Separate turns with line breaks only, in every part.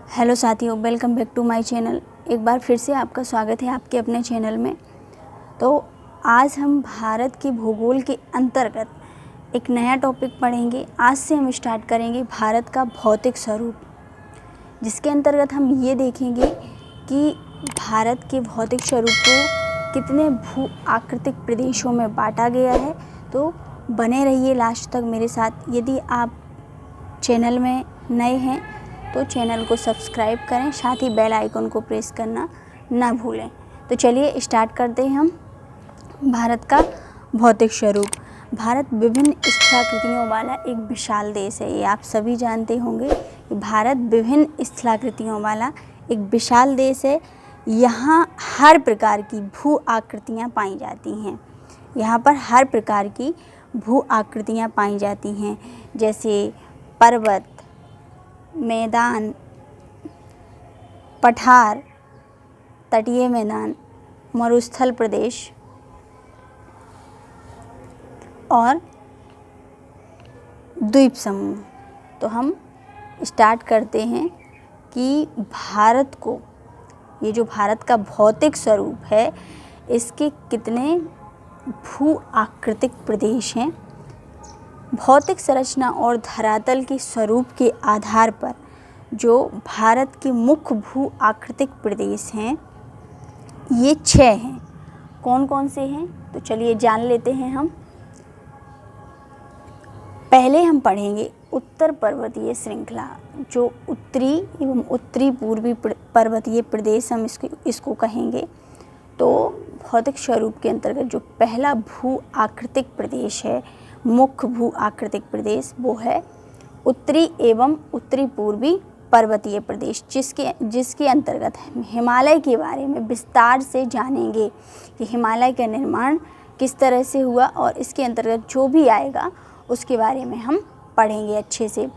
Hello साथियों, welcome back to my channel. एक बार फिर से आपका स्वागत है आपके अपने चैनल में। तो आज हम भारत के भूगोल के अंतर्गत एक नया टॉपिक पढ़ेंगे। आज से हम स्टार्ट करेंगे भारत का भौतिक स्वरूप, जिसके अंतर्गत हम ये देखेंगे कि भारत के भौतिक स्वरूप को कितने भू आकृतिक प्रदेशों में बांटा गया है। तो बने रहिए लास्ट तक मेरे साथ। यदि आप चैनल में नए हैं तो चैनल को सब्सक्राइब करें, साथ ही बेल आइकन को प्रेस करना ना भूलें। तो चलिए स्टार्ट करते हैं हम भारत का भौतिक स्वरूप। भारत विभिन्न स्थलाकृतियों वाला एक विशाल देश है। ये आप सभी जानते होंगे कि भारत विभिन्न स्थलाकृतियों वाला एक विशाल देश है। यहाँ हर प्रकार की भू आकृतियाँ पाई जाती हैं। यहाँ पर हर प्रकार की भू आकृतियाँ पाई जाती हैं, जैसे पर्वत, मैदान, पठार, तटीय मैदान, मरुस्थल प्रदेश और द्वीप समूह। तो हम स्टार्ट करते हैं कि भारत को, ये जो भारत का भौतिक स्वरूप है, इसके कितने भू आकृतिक प्रदेश हैं। भौतिक संरचना और धरातल के स्वरूप के आधार पर जो भारत के मुख्य भू आकृतिक प्रदेश हैं, ये 6 हैं। कौन कौन से हैं तो चलिए जान लेते हैं हम। पहले हम पढ़ेंगे उत्तर पर्वतीय श्रृंखला, जो उत्तरी एवं उत्तरी पूर्वी पर्वतीय प्रदेश हम इसको कहेंगे। तो भौतिक स्वरूप के अंतर्गत जो पहला भू आकृतिक प्रदेश है, मुख्य भू आकृतिक प्रदेश, वो है उत्तरी एवं उत्तरी पूर्वी पर्वतीय प्रदेश, जिसके अंतर्गत हिमालय के बारे में विस्तार से जानेंगे कि हिमालय का निर्माण किस तरह से हुआ, और इसके अंतर्गत जो भी आएगा उसके बारे में हम पढ़ेंगे अच्छे से।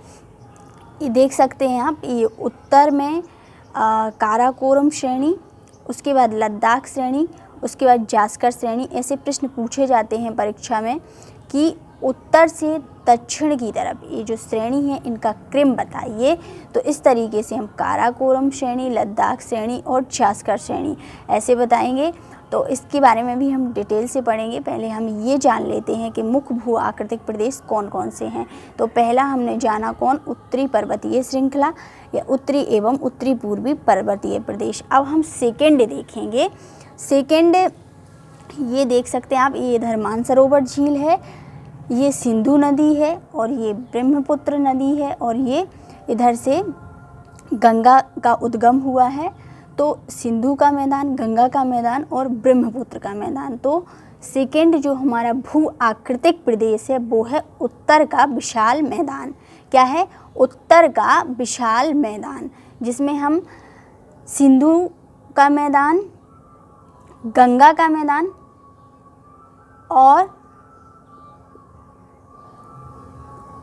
ये देख सकते हैं आप, ये उत्तर में काराकोरम श्रेणी, उसके बाद लद्दाख श्रेणी, उसके बाद जास्कर श्रेणी। ऐसे प्रश्न पूछे जाते हैं परीक्षा में कि उत्तर से दक्षिण की तरफ ये जो श्रेणी है, इनका क्रम बताइए। तो इस तरीके से हम काराकोरम श्रेणी, लद्दाख श्रेणी और जास्कर श्रेणी ऐसे बताएंगे। तो इसके बारे में भी हम डिटेल से पढ़ेंगे। पहले हम ये जान लेते हैं कि मुख्य भू आकृतिक प्रदेश कौन कौन से हैं। तो पहला हमने जाना कौन, उत्तरी पर्वतीय श्रृंखला या उत्तरी एवं उत्तरी पूर्वी पर्वतीय प्रदेश। अब हम सेकेंड देखेंगे। सेकेंड ये देख सकते हैं आप, ये इधर मानसरोवर झील है, ये सिंधु नदी है, और ये ब्रह्मपुत्र नदी है, और ये इधर से गंगा का उद्गम हुआ है। तो सिंधु का मैदान, गंगा का मैदान और ब्रह्मपुत्र का मैदान। तो सेकेंड जो हमारा भू आकृतिक प्रदेश है वो है उत्तर का विशाल मैदान। क्या है? उत्तर का विशाल मैदान, जिसमें हम सिंधु का मैदान, गंगा का मैदान और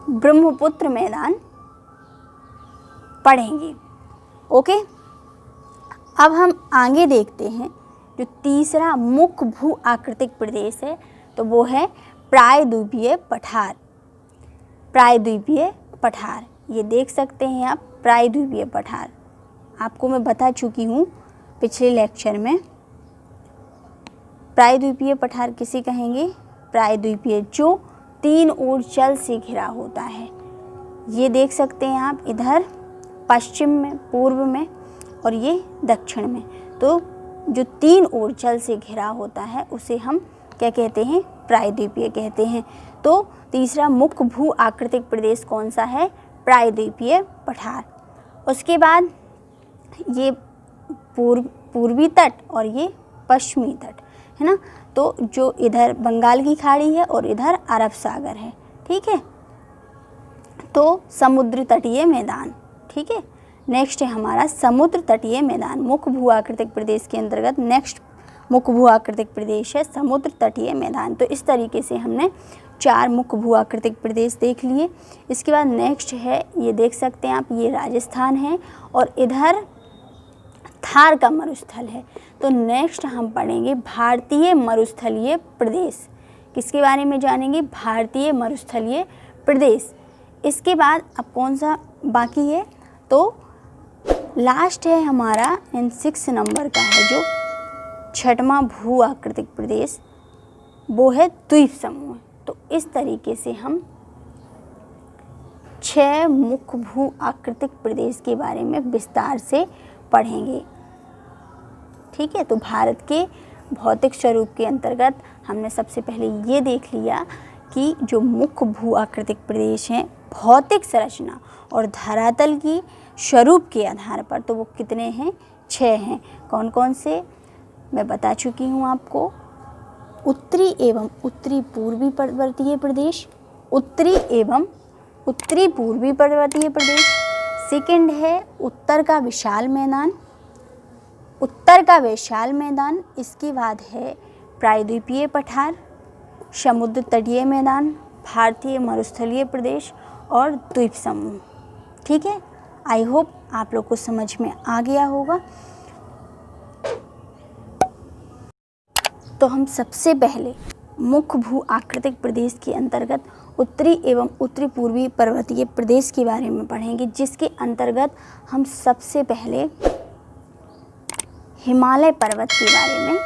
ब्रह्मपुत्र मैदान पढ़ेंगे। ओके, अब हम आगे देखते हैं। जो तीसरा मुख्य भू आकृतिक प्रदेश है तो वो है प्रायद्वीपीय पठार। प्रायद्वीपीय पठार, ये देख सकते हैं आप, प्रायद्वीपीय पठार आपको मैं बता चुकी हूँ पिछले लेक्चर में। प्रायद्वीपीय पठार किसे कहेंगे? प्रायद्वीपीय, जो 3 ओर जल से घिरा होता है। ये देख सकते हैं आप, इधर पश्चिम में, पूर्व में और ये दक्षिण में। तो जो 3 ओर जल से घिरा होता है उसे हम क्या कहते हैं? प्रायद्वीपीय कहते हैं। तो तीसरा मुख्य भू आकृतिक प्रदेश कौन सा है? प्रायद्वीपीय पठार। उसके बाद ये पूर्वी तट और ये पश्चिमी तट है ना। तो जो इधर बंगाल की खाड़ी है और इधर अरब सागर है, ठीक है। तो समुद्र तटीय मैदान, ठीक है। नेक्स्ट है हमारा समुद्र तटीय मैदान। मुख्य भू आकृतिक प्रदेश के अंतर्गत नेक्स्ट मुख्य भू आकृतिक प्रदेश है समुद्र तटीय मैदान। तो इस तरीके से हमने 4 मुख्य भू आकृतिक प्रदेश देख लिए। इसके बाद नेक्स्ट है, ये देख सकते हैं आप, ये राजस्थान है और इधर थार का मरुस्थल है। तो नेक्स्ट हम पढ़ेंगे भारतीय मरुस्थलीय प्रदेश। किसके बारे में जानेंगे? भारतीय मरुस्थलीय प्रदेश। इसके बाद अब कौन सा बाकी है? तो लास्ट है हमारा इन 6 नंबर का है जो छठवां भू आकृतिक प्रदेश, वो है द्वीप समूह। तो इस तरीके से हम 6 मुख्य भू आकृतिक प्रदेश के बारे में विस्तार से पढ़ेंगे। ठीक है, तो भारत के भौतिक स्वरूप के अंतर्गत हमने सबसे पहले ये देख लिया कि जो मुख्य भू आकृतिक प्रदेश हैं भौतिक संरचना और धरातल की स्वरूप के आधार पर, तो वो कितने हैं? 6 हैं। कौन कौन से मैं बता चुकी हूँ आपको। उत्तरी एवं उत्तरी पूर्वी पर्वतीय प्रदेश, उत्तरी एवं उत्तरी पूर्वी पर्वतीय प्रदेश। सेकंड है उत्तर का विशाल मैदान, उत्तर का विशाल मैदान। इसके बाद है प्रायद्वीपीय पठार, समुद्र तटीय मैदान, भारतीय मरुस्थलीय प्रदेश और द्वीप समूह। ठीक है, आई होप आप लोग को समझ में आ गया होगा। तो हम सबसे पहले मुख्य भू आकृतिक प्रदेश के अंतर्गत उत्तरी एवं उत्तरी पूर्वी पर्वतीय प्रदेश के बारे में पढ़ेंगे, जिसके अंतर्गत हम सबसे पहले हिमालय पर्वत के बारे में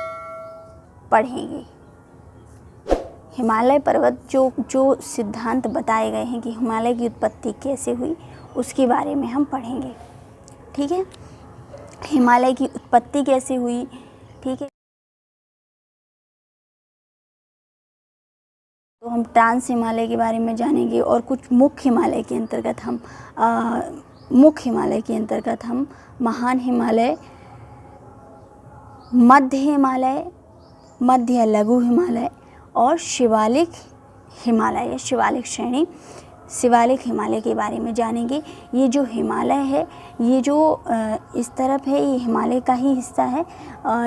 पढ़ेंगे। हिमालय पर्वत जो सिद्धांत बताए गए हैं कि हिमालय की उत्पत्ति कैसे हुई, उसके बारे में हम पढ़ेंगे। ठीक है, हिमालय की उत्पत्ति कैसे हुई। ठीक है, तो हम ट्रांस हिमालय के बारे में जानेंगे और कुछ मुख्य हिमालय के अंतर्गत हम महान हिमालय, मध्य हिमालय, मध्य लघु हिमालय और शिवालिक हिमालय या शिवालिक श्रेणी, शिवालिक हिमालय के बारे में जानेंगे। ये जो हिमालय है, ये जो इस तरफ है, ये हिमालय का ही हिस्सा है,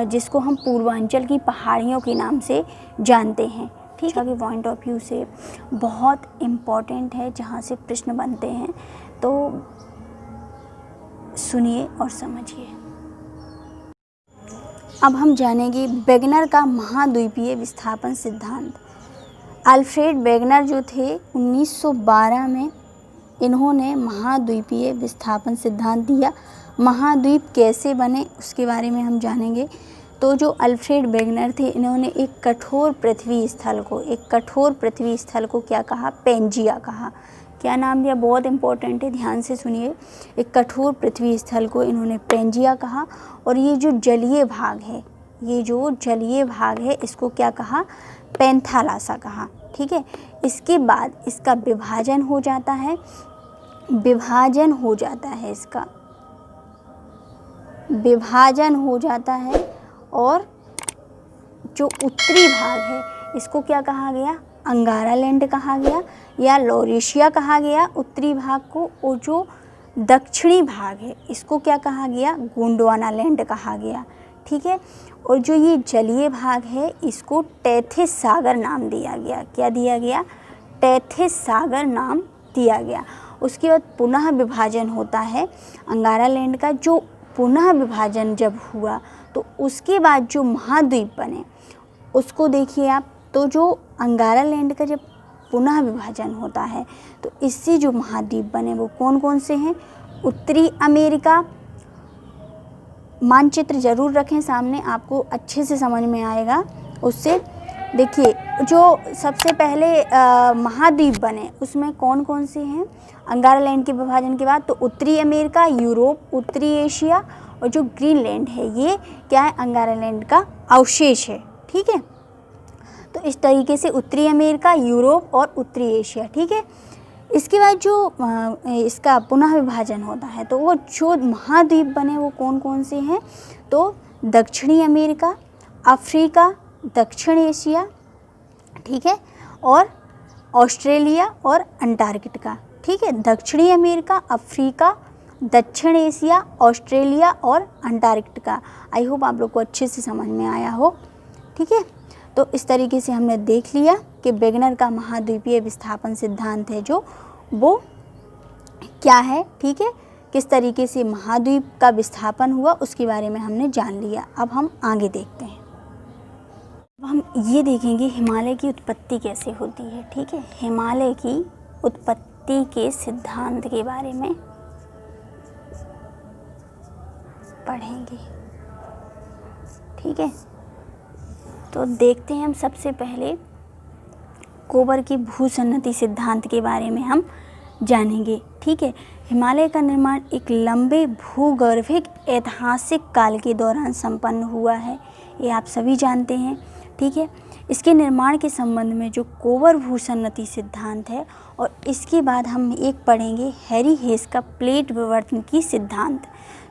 जिसको हम पूर्वांचल की पहाड़ियों के नाम से जानते हैं। ठीक है, पॉइंट ऑफ व्यू से बहुत इम्पॉर्टेंट है, जहाँ से प्रश्न बनते हैं। तो सुनिए और समझिए। अब हम जानेंगे वेगनर का महाद्वीपीय विस्थापन सिद्धांत। अल्फ्रेड वेगनर जो थे 1912 में इन्होंने महाद्वीपीय विस्थापन सिद्धांत दिया। महाद्वीप कैसे बने उसके बारे में हम जानेंगे। तो जो अल्फ्रेड वेगनर थे, इन्होंने एक कठोर पृथ्वी स्थल को क्या कहा? पेंजिया कहा। क्या नाम दिया? बहुत इंपॉर्टेंट है, ध्यान से सुनिए। एक कठोर पृथ्वी स्थल को इन्होंने पेंजिया कहा। और ये जो जलीय भाग है, इसको क्या कहा? पैंथालासा कहा। ठीक है, इसके बाद इसका विभाजन हो जाता है, और जो उत्तरी भाग है इसको क्या कहा गया? अंगारा लैंड कहा गया या लॉरेशिया कहा गया उत्तरी भाग को। और जो दक्षिणी भाग है इसको क्या कहा गया? गोंडवाना लैंड कहा गया। ठीक है, और जो ये जलीय भाग है इसको टेथिस सागर नाम दिया गया। क्या दिया गया? टेथिस सागर नाम दिया गया। उसके बाद पुनः विभाजन होता है अंगारा लैंड का। जो पुनः विभाजन जब हुआ तो उसके बाद जो महाद्वीप बने उसको देखिए आप। तो जो अंगारा लैंड का जब पुनः विभाजन होता है तो इससे जो महाद्वीप बने वो कौन कौन से हैं? उत्तरी अमेरिका। मानचित्र जरूर रखें सामने, आपको अच्छे से समझ में आएगा उससे। देखिए, जो सबसे पहले महाद्वीप बने उसमें कौन कौन से हैं अंगारा लैंड के विभाजन के बाद? तो उत्तरी अमेरिका, यूरोप, उत्तरी एशिया और जो ग्रीनलैंड है ये क्या है? अंगारा लैंड का अवशेष है। ठीक है, तो इस तरीके से उत्तरी अमेरिका, यूरोप और उत्तरी एशिया। ठीक है, इसके बाद जो इसका पुनः विभाजन होता है तो वो जो महाद्वीप बने वो कौन कौन से हैं? तो दक्षिणी अमेरिका, अफ्रीका, दक्षिण एशिया, ठीक है, और ऑस्ट्रेलिया और अंटार्कटिका। ठीक है, दक्षिणी अमेरिका, अफ्रीका, दक्षिण एशिया, ऑस्ट्रेलिया और अंटार्कटिका। आई होप आप लोग को अच्छे से समझ में आया हो। ठीक है, तो इस तरीके से हमने देख लिया कि वेगनर का महाद्वीपीय विस्थापन सिद्धांत है जो वो क्या है। ठीक है, किस तरीके से महाद्वीप का विस्थापन हुआ उसके बारे में हमने जान लिया। अब हम आगे देखते हैं। अब हम ये देखेंगे हिमालय की उत्पत्ति कैसे होती है। ठीक है, हिमालय की उत्पत्ति के सिद्धांत के बारे में पढ़ेंगे। ठीक है, तो देखते हैं हम सबसे पहले कोबर के भूसन्नति सिद्धांत के बारे में हम जानेंगे। ठीक है, हिमालय का निर्माण एक लंबे भूगर्भिक ऐतिहासिक काल के दौरान संपन्न हुआ है, ये आप सभी जानते हैं। ठीक है, इसके निर्माण के संबंध में जो कोबर भूसन्नति सिद्धांत है और इसके बाद हम एक पढ़ेंगे हैरी हेस का प्लेट विवर्तन की सिद्धांत।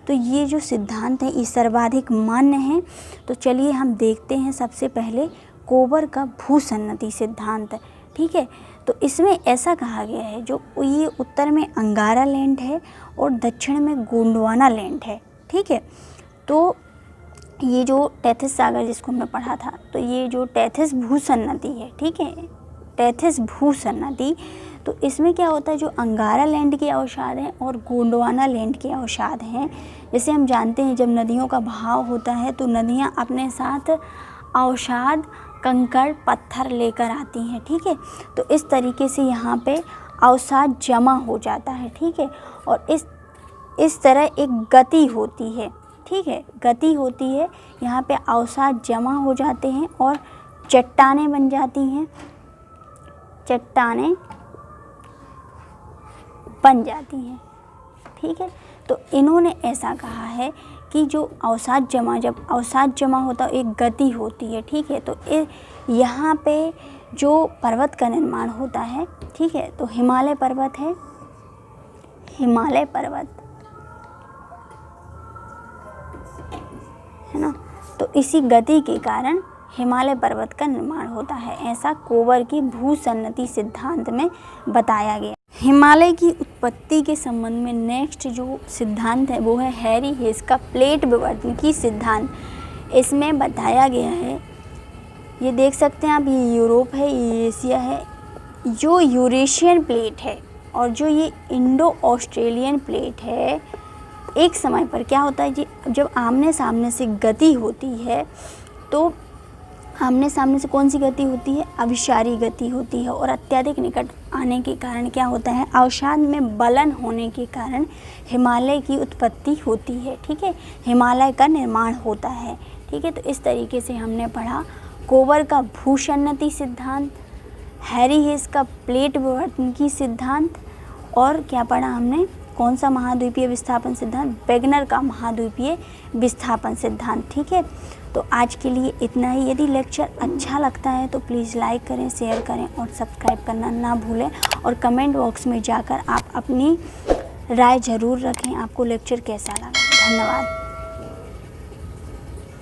तो ये जो सिद्धांत है ये सर्वाधिक मान्य है। तो चलिए हम देखते हैं सबसे पहले कोबर का भूसन्नति सिद्धांत। ठीक है, तो इसमें ऐसा कहा गया है जो ये उत्तर में अंगारा लैंड है और दक्षिण में गोंडवाना लैंड है। ठीक है, तो ये जो टेथिस सागर जिसको हमने पढ़ा था, तो ये जो टेथिस भूसन्नति है, ठीक है, टेथिस भूसन्नति, तो इसमें क्या होता है जो अंगारा लैंड के अवसाद हैं और गोंडवाना लैंड के अवसाद हैं। जैसे हम जानते हैं जब नदियों का बहाव होता है तो नदियाँ अपने साथ अवसाद, कंकड़, पत्थर लेकर आती हैं। ठीक है, तो इस तरीके से यहाँ पे अवसाद जमा हो जाता है। ठीक है, और इस तरह एक गति होती है। ठीक है, गति होती है, यहाँ पे अवसाद जमा हो जाते हैं और चट्टानें बन जाती हैं, चट्टानें बन जाती हैं। ठीक है, तो इन्होंने ऐसा कहा है कि जो जब अवसाद जमा होता है एक गति होती है। ठीक है, तो यहाँ पे जो पर्वत का निर्माण होता है, ठीक है, तो हिमालय पर्वत है, हिमालय पर्वत है ना, तो इसी गति के कारण हिमालय पर्वत का निर्माण होता है, ऐसा कोबर की भूसन्नति सिद्धांत में बताया गया। हिमालय की उत्पत्ति के संबंध में नेक्स्ट जो सिद्धांत है वो है हैरी हेस का प्लेट विवर्तन की सिद्धांत। इसमें बताया गया है, ये देख सकते हैं आप, ये यूरोप है, ये एशिया है, जो यूरेशियन प्लेट है और जो ये इंडो ऑस्ट्रेलियन प्लेट है, एक समय पर क्या होता है जी, जब आमने सामने से गति होती है तो आमने सामने से कौन सी गति होती है, अभिसारी गति होती है, और अत्यधिक निकट आने के कारण क्या होता है, अवसाद में बलन होने के कारण हिमालय की उत्पत्ति होती है। ठीक है, हिमालय का निर्माण होता है। ठीक है, तो इस तरीके से हमने पढ़ा कोबर का भूसन्नति सिद्धांत, हैरी हेस का प्लेट विवर्तन की सिद्धांत, और क्या पढ़ा हमने, कौन सा महाद्वीपीय विस्थापन सिद्धांत, वेगनर का महाद्वीपीय विस्थापन सिद्धांत। ठीक है, तो आज के लिए इतना ही। यदि लेक्चर अच्छा लगता है तो प्लीज़ लाइक करें, शेयर करें और सब्सक्राइब करना ना भूलें, और कमेंट बॉक्स में जाकर आप अपनी राय ज़रूर रखें, आपको लेक्चर कैसा लगा। धन्यवाद।